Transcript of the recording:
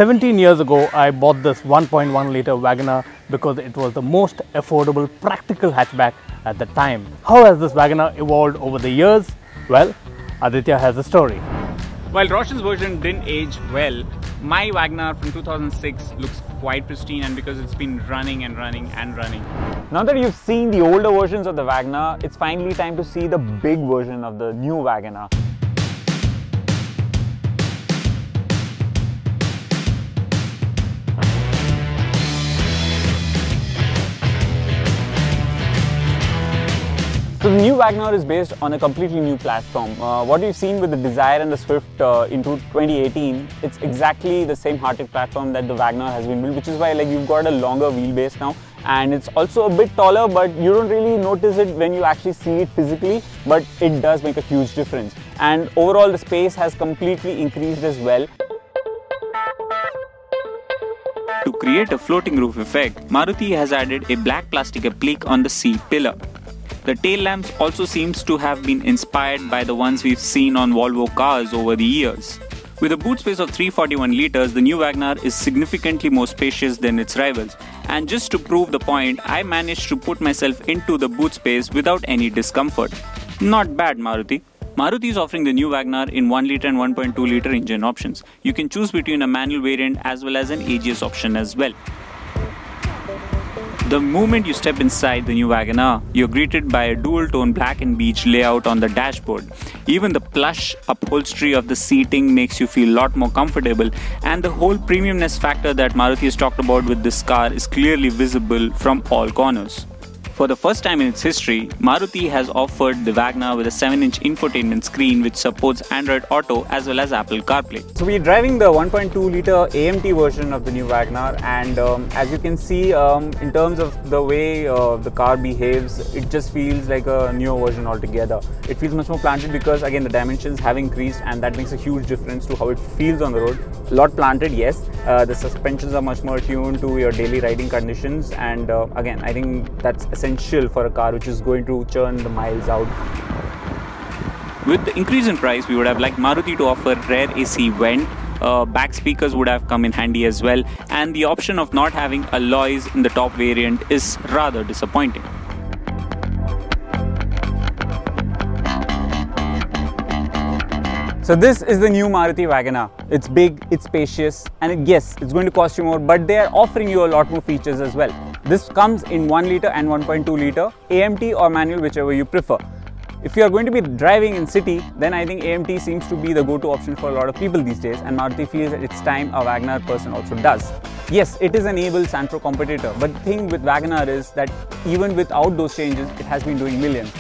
17 years ago, I bought this 1.1 litre Wagoner because it was the most affordable practical hatchback at the time. How has this Wagoner evolved over the years? Well, Aditya has a story. While Roshan's version didn't age well, my Wagoner from 2006 looks quite pristine, and because it's been running and running and running. Now that you've seen the older versions of the Wagoner, it's finally time to see the big version of the new Wagoner. So the new Wagoner is based on a completely new platform. What you've seen with the Dzire and the Swift into 2018, it's exactly the same hearted platform that the Wagoner has been built, which is why you've got a longer wheelbase now, and it's also a bit taller, but you don't really notice it when you actually see it physically, but it does make a huge difference. And overall the space has completely increased as well. To create a floating roof effect, Maruti has added a black plastic applique on the C pillar. The tail lamps also seems to have been inspired by the ones we've seen on Volvo cars over the years. With a boot space of 341 litres, the new Wagoner is significantly more spacious than its rivals. And just to prove the point, I managed to put myself into the boot space without any discomfort. Not bad, Maruti. Maruti is offering the new Wagoner in 1 litre and 1.2 litre engine options. You can choose between a manual variant as well as an AGS option as well. The moment you step inside the new Wagoner, you're greeted by a dual-tone black and beige layout on the dashboard. Even the plush upholstery of the seating makes you feel a lot more comfortable, and the whole premiumness factor that Maruti has talked about with this car is clearly visible from all corners. For the first time in its history, Maruti has offered the Wagoner with a 7-inch infotainment screen which supports Android Auto as well as Apple CarPlay. So we're driving the 1.2 litre AMT version of the new Wagoner, and as you can see, in terms of the way the car behaves, it just feels like a newer version altogether. It feels much more planted because again the dimensions have increased, and that makes a huge difference to how it feels on the road. A lot planted, yes. The suspensions are much more tuned to your daily riding conditions, and again I think that's essential for a car which is going to churn the miles out. With the increase in price, we would have liked Maruti to offer rear AC vent, back speakers would have come in handy as well, and the option of not having alloys in the top variant is rather disappointing. So this is the new Maruti Wagoner. It's big, it's spacious, and yes, it's going to cost you more, but they are offering you a lot more features as well. This comes in 1 litre and 1.2 litre, AMT or manual, whichever you prefer. If you are going to be driving in city, then I think AMT seems to be the go-to option for a lot of people these days, and Maruti feels that it's time a Wagoner person also does. Yes, it is an able Santro competitor, but the thing with Wagoner is that even without those changes, it has been doing millions.